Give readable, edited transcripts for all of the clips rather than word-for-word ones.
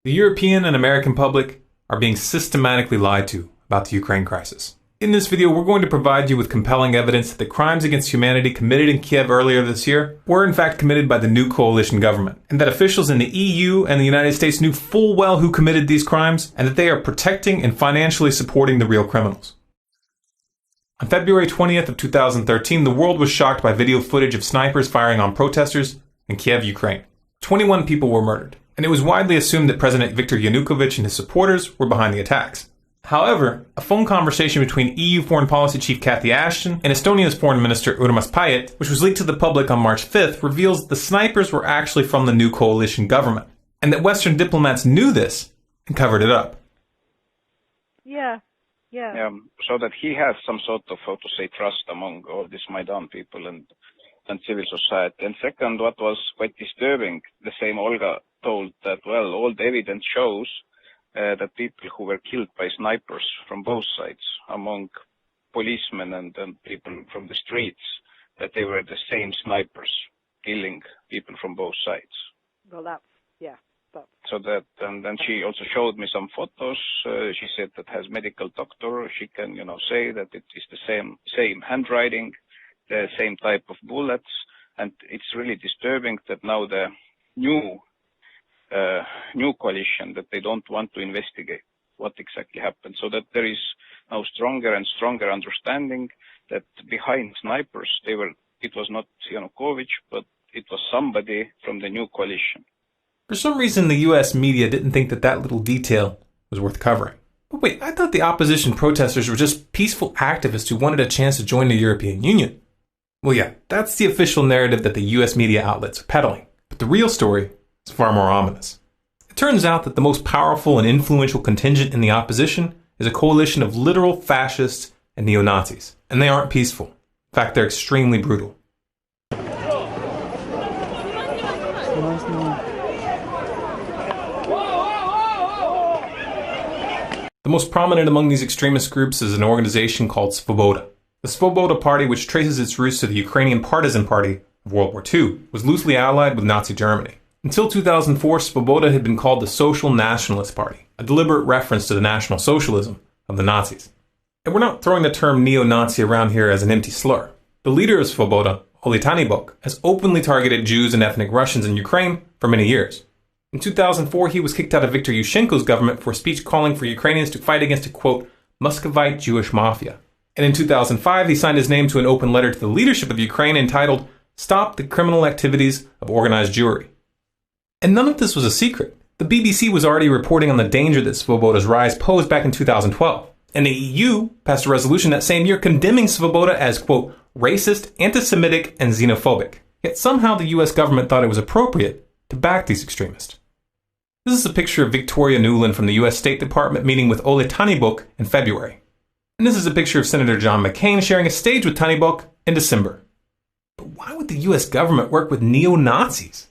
The European and American public are being systematically lied to about the Ukraine crisis. In this video, we're going to provide you with compelling evidence that the crimes against humanity committed in Kiev earlier this year were in fact committed by the new coalition government, and that officials in the EU and the United States knew full well who committed these crimes, and that they are protecting and financially supporting the real criminals. On February 20th of 2013, the world was shocked by video footage of snipers firing on protesters in Kiev, Ukraine. 21 people were murdered, and it was widely assumed that President Viktor Yanukovych and his supporters were behind the attacks. However, a phone conversation between EU Foreign Policy Chief Cathy Ashton and Estonia's Foreign Minister Urmas Paet, which was leaked to the public on March 5th, reveals that the snipers were actually from the new coalition government, and that Western diplomats knew this and covered it up. Yeah. So that he has some sort of, how to say, trust among all these Maidan people and civil society. And second, what was quite disturbing, the same Olga told that, well, all the evidence shows that people who were killed by snipers from both sides, among policemen and people from the streets, that they were the same snipers killing people from both sides. Well, that's. So that, and then she also showed me some photos. She said that has medical doctor. She can, say that it is the same handwriting, the same type of bullets, and it's really disturbing that now the new coalition that they don't want to investigate what exactly happened. So that there is now stronger and stronger understanding that behind snipers it was not Yanukovych, but it was somebody from the new coalition. For some reason, the US media didn't think that little detail was worth covering. But wait, I thought the opposition protesters were just peaceful activists who wanted a chance to join the European Union. Well, yeah, that's the official narrative that the US media outlets are peddling. But the real story is far more ominous. It turns out that the most powerful and influential contingent in the opposition is a coalition of literal fascists and neo-Nazis. And they aren't peaceful. In fact, they're extremely brutal. The most prominent among these extremist groups is an organization called Svoboda. The Svoboda Party, which traces its roots to the Ukrainian Partisan Party of World War II, was loosely allied with Nazi Germany. Until 2004, Svoboda had been called the Social Nationalist Party, a deliberate reference to the National Socialism of the Nazis. And we're not throwing the term neo-Nazi around here as an empty slur. The leader of Svoboda, Oleg Tyahnybok, has openly targeted Jews and ethnic Russians in Ukraine for many years. In 2004, he was kicked out of Viktor Yushchenko's government for a speech calling for Ukrainians to fight against a, quote, Muscovite Jewish mafia. And in 2005, he signed his name to an open letter to the leadership of Ukraine entitled, Stop the Criminal Activities of Organized Jewry. And none of this was a secret. The BBC was already reporting on the danger that Svoboda's rise posed back in 2012. And the EU passed a resolution that same year condemning Svoboda as, quote, racist, anti-Semitic, and xenophobic. Yet somehow the US government thought it was appropriate to back these extremists. This is a picture of Victoria Nuland from the US State Department meeting with Oleg Tyahnybok in February. And this is a picture of Senator John McCain sharing a stage with Tyahnybok in December. But why would the US government work with neo-Nazis?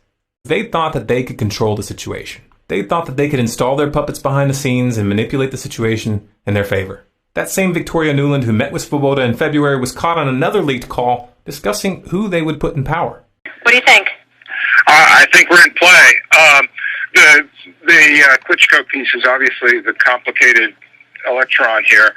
They thought that they could control the situation. They thought that they could install their puppets behind the scenes and manipulate the situation in their favor. That same Victoria Nuland who met with Svoboda in February was caught on another leaked call discussing who they would put in power. What do you think? I think we're in play. The Klitschko piece is obviously the complicated electron here,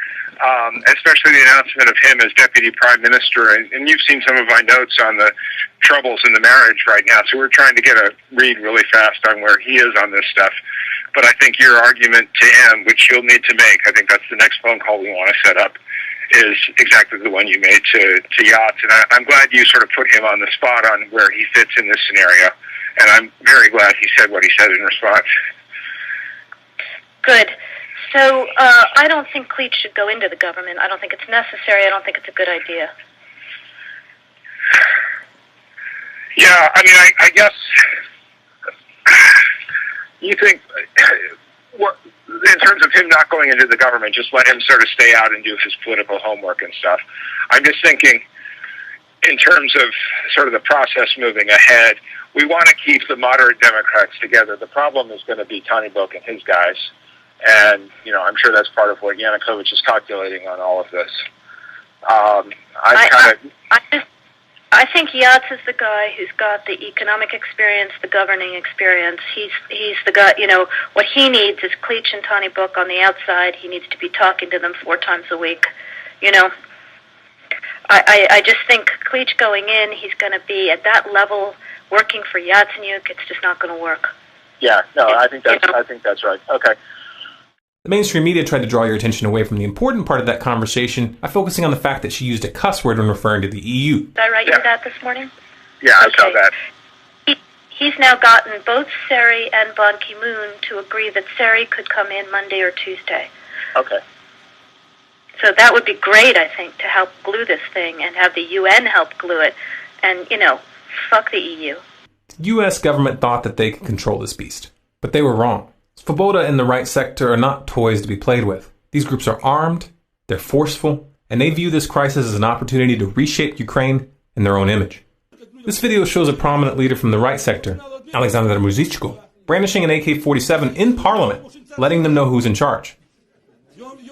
especially the announcement of him as deputy prime minister. And you've seen some of my notes on the troubles in the marriage right now, so we're trying to get a read really fast on where he is on this stuff. But I think your argument to him, which you'll need to make, I think that's the next phone call we want to set up, is exactly the one you made to Yachts. And I'm glad you sort of put him on the spot on where he fits in this scenario. And I'm very glad he said what he said in response. Good. So I don't think Klitsch should go into the government. I don't think it's necessary. I don't think it's a good idea. Yeah, I mean, I guess you think, in terms of him not going into the government, just let him sort of stay out and do his political homework and stuff. I'm just thinking, in terms of sort of the process moving ahead, we want to keep the moderate Democrats together. The problem is going to be Tyahnybok and his guys. And, I'm sure that's part of what Yanukovych is calculating on all of this. I think Yats is the guy who's got the economic experience, the governing experience. He's the guy, what he needs is Klitsch and Tony Book on the outside. He needs to be talking to them 4 times a week. I just think Klitsch going in, he's going to be at that level working for Yatsenyuk. It's just not going to work. Yeah, no, I think that's right. Okay. The mainstream media tried to draw your attention away from the important part of that conversation by focusing on the fact that she used a cuss word when referring to the EU. Did I write you that this morning? Yeah, I saw that. He's now gotten both Seri and Ban Ki-moon to agree that Seri could come in Monday or Tuesday. Okay. So that would be great, I think, to help glue this thing and have the UN help glue it. And, fuck the EU. The U.S. government thought that they could control this beast, but they were wrong. Svoboda and the right sector are not toys to be played with. These groups are armed, they're forceful, and they view this crisis as an opportunity to reshape Ukraine in their own image. This video shows a prominent leader from the right sector, Alexander Muzhichko, brandishing an AK-47 in parliament, letting them know who's in charge.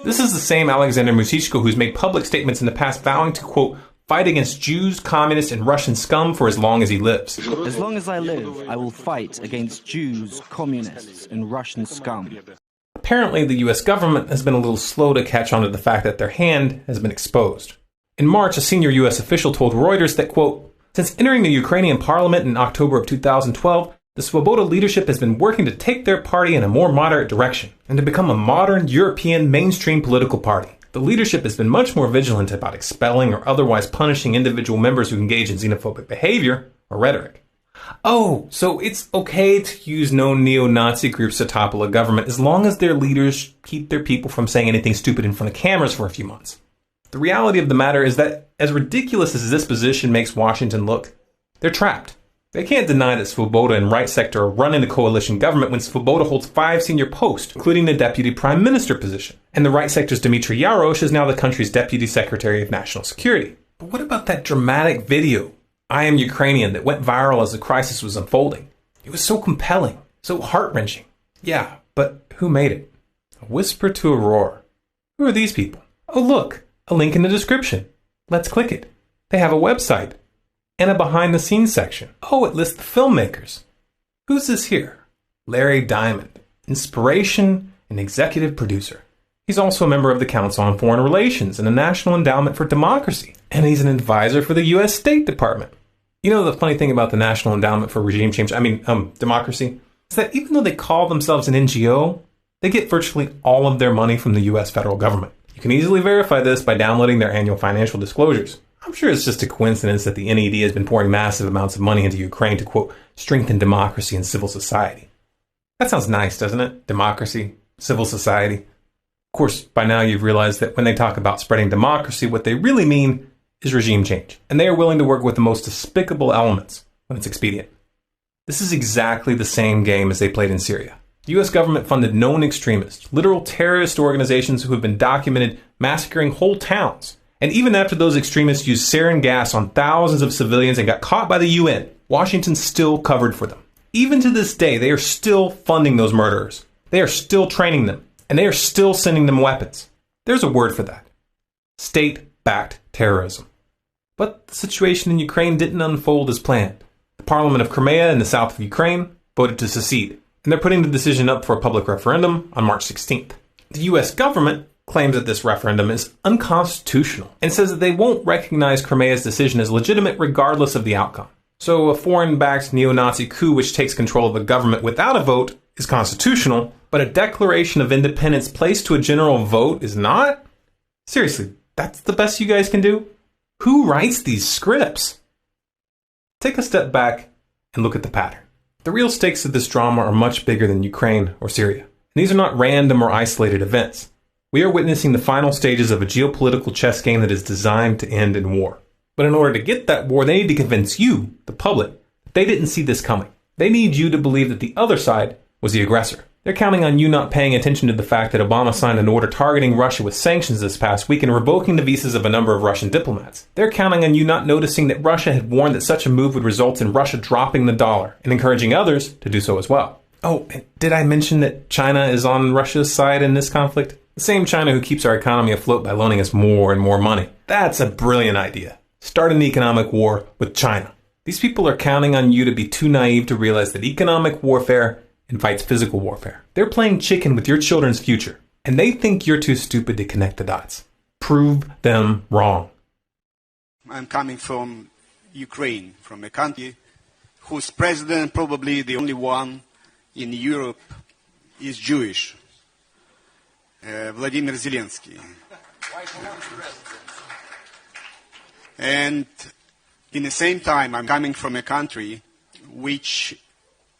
This is the same Alexander Muzhichko who's made public statements in the past vowing to, quote, fight against Jews, communists, and Russian scum for as long as he lives. As long as I live, I will fight against Jews, communists, and Russian scum. Apparently, the US government has been a little slow to catch on to the fact that their hand has been exposed. In March, a senior US official told Reuters that, quote, since entering the Ukrainian parliament in October of 2012, the Svoboda leadership has been working to take their party in a more moderate direction and to become a modern European mainstream political party. The leadership has been much more vigilant about expelling or otherwise punishing individual members who engage in xenophobic behavior or rhetoric. Oh, so it's okay to use known neo-Nazi groups to topple a government as long as their leaders keep their people from saying anything stupid in front of cameras for a few months. The reality of the matter is that, as ridiculous as this position makes Washington look, they're trapped. They can't deny that Svoboda and right sector are running the coalition government when Svoboda holds 5 senior posts, including the deputy prime minister position. And the right sector's Dmitry Yarosh is now the country's deputy secretary of national security. But what about that dramatic video, I Am Ukrainian, that went viral as the crisis was unfolding? It was so compelling, so heart-wrenching. Yeah, but who made it? A whisper to a roar. Who are these people? Oh look, a link in the description. Let's click it. They have a website. And a behind-the-scenes section. Oh, it lists the filmmakers. Who's this here? Larry Diamond, inspiration and executive producer. He's also a member of the Council on Foreign Relations and the National Endowment for Democracy. And he's an advisor for the U.S. State Department. You know the funny thing about the National Endowment for Democracy? Is that even though they call themselves an NGO, they get virtually all of their money from the U.S. federal government. You can easily verify this by downloading their annual financial disclosures. I'm sure it's just a coincidence that the NED has been pouring massive amounts of money into Ukraine to, quote, strengthen democracy and civil society. That sounds nice, doesn't it? Democracy, civil society. Of course, by now you've realized that when they talk about spreading democracy, what they really mean is regime change. And they are willing to work with the most despicable elements when it's expedient. This is exactly the same game as they played in Syria. The U.S. government funded known extremists, literal terrorist organizations who have been documented massacring whole towns. And even after those extremists used sarin gas on thousands of civilians and got caught by the UN, Washington still covered for them. Even to this day, they are still funding those murderers. They are still training them. And they are still sending them weapons. There's a word for that. State-backed terrorism. But the situation in Ukraine didn't unfold as planned. The Parliament of Crimea in the south of Ukraine voted to secede. And they're putting the decision up for a public referendum on March 16th. The U.S. government claims that this referendum is unconstitutional and says that they won't recognize Crimea's decision as legitimate regardless of the outcome. So a foreign-backed neo-Nazi coup which takes control of the government without a vote is constitutional, but a declaration of independence placed to a general vote is not? Seriously, that's the best you guys can do? Who writes these scripts? Take a step back and look at the pattern. The real stakes of this drama are much bigger than Ukraine or Syria. And these are not random or isolated events. We are witnessing the final stages of a geopolitical chess game that is designed to end in war. But in order to get that war, they need to convince you, the public, that they didn't see this coming. They need you to believe that the other side was the aggressor. They're counting on you not paying attention to the fact that Obama signed an order targeting Russia with sanctions this past week and revoking the visas of a number of Russian diplomats. They're counting on you not noticing that Russia had warned that such a move would result in Russia dropping the dollar and encouraging others to do so as well. Oh, and did I mention that China is on Russia's side in this conflict? The same China who keeps our economy afloat by loaning us more and more money. That's a brilliant idea. start an economic war with China. These people are counting on you to be too naive to realize that economic warfare invites physical warfare. They're playing chicken with your children's future, and they think you're too stupid to connect the dots. Prove them wrong. I'm coming from Ukraine, from a country whose president, probably the only one in Europe, is Jewish. Vladimir Zelensky. And in the same time, I'm coming from a country which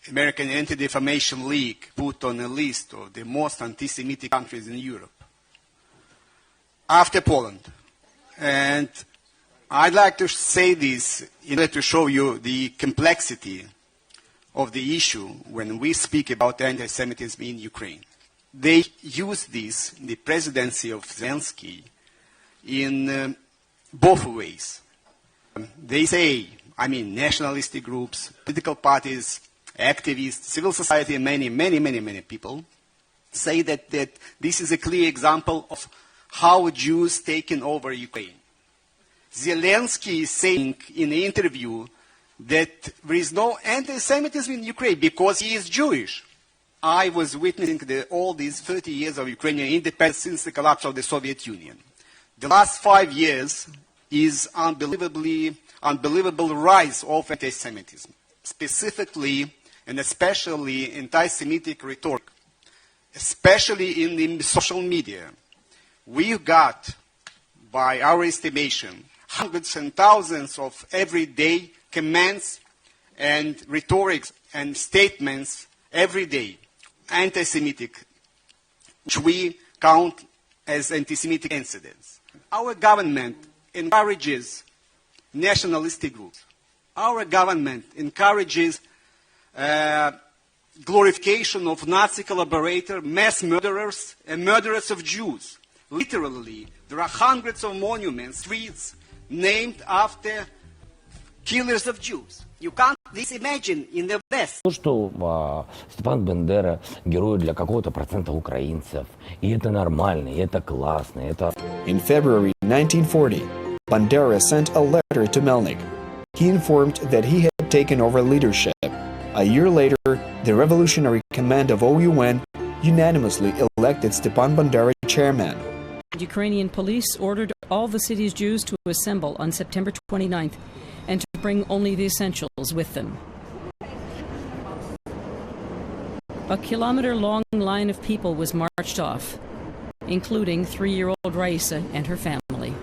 American Anti-Defamation League put on a list of the most anti-Semitic countries in Europe, after Poland. And I'd like to say this in order to show you the complexity of the issue when we speak about anti-Semitism in Ukraine. They use this, the presidency of Zelensky, in both ways. They say, nationalistic groups, political parties, activists, civil society, and many people say that this is a clear example of how Jews taken over Ukraine. Zelensky is saying in an interview that there is no anti-Semitism in Ukraine because he is Jewish. I was witnessing all these 30 years of Ukrainian independence since the collapse of the Soviet Union. The last 5 years is unbelievable rise of anti-Semitism, specifically and especially anti-Semitic rhetoric, especially in the social media. We've got, by our estimation, hundreds and thousands of everyday comments and rhetorics and statements every day, anti-Semitic, which we count as anti-Semitic incidents. Our government encourages nationalistic groups. Our government encourages glorification of Nazi collaborators, mass murderers, and murderers of Jews. Literally, there are hundreds of monuments, streets, named after killers of Jews. You can't this imagine in the West. То, что Степан Бандера герой для какого-то процента украинцев, и это нормально, и это классно, это... In February 1940, Bandera sent a letter to Melnik. He informed that he had taken over leadership. A year later, the Revolutionary Command of OUN unanimously elected Stepan Bandera chairman. Ukrainian police ordered all the city's Jews to assemble on September 29th and to bring only the essentials with them. A kilometer-long line of people was marched off, including 3-year-old Raisa and her family.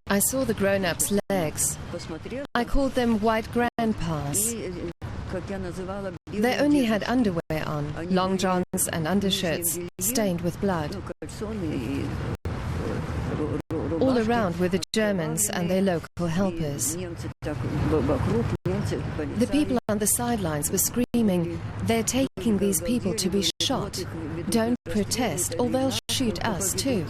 I saw the grown-ups' legs. I called them white grandpas. They only had underwear on, long johns and undershirts, stained with blood. All around were the Germans and their local helpers. The people on the sidelines were screaming, "They're taking these people to be shot. Don't protest or they'll shoot us too."